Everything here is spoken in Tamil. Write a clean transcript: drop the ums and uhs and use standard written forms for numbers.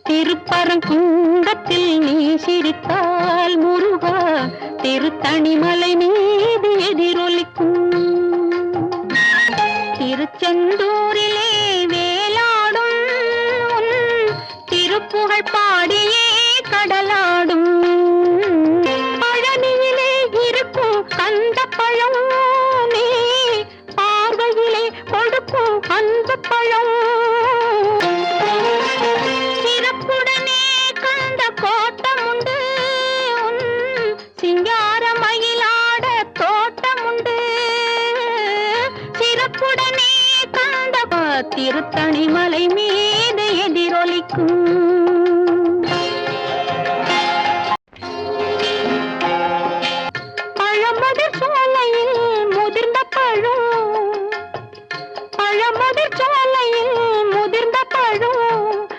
திருப்பரங்குன்றத்தில் நீ சிரித்தால் முருகா திருத்தணிமலை மீது எதிரொலிக்கும். திருச்செந்தூரிலே வேலாடும் உன் திருப்புகழ் பாடியே கடலாடும். பழனியிலே இருக்கும் கந்த பழம் நீ பார்வையிலே கொடுக்கும் அன்பு பழம். சிறப்புடனே கந்த கோட்டம் உண்டு உன் சிங்கார மயிலாட தோட்டம் உண்டு. சிறப்புடனே கந்த திருத்தணிமலை மீது எதிரொலிக்கும்.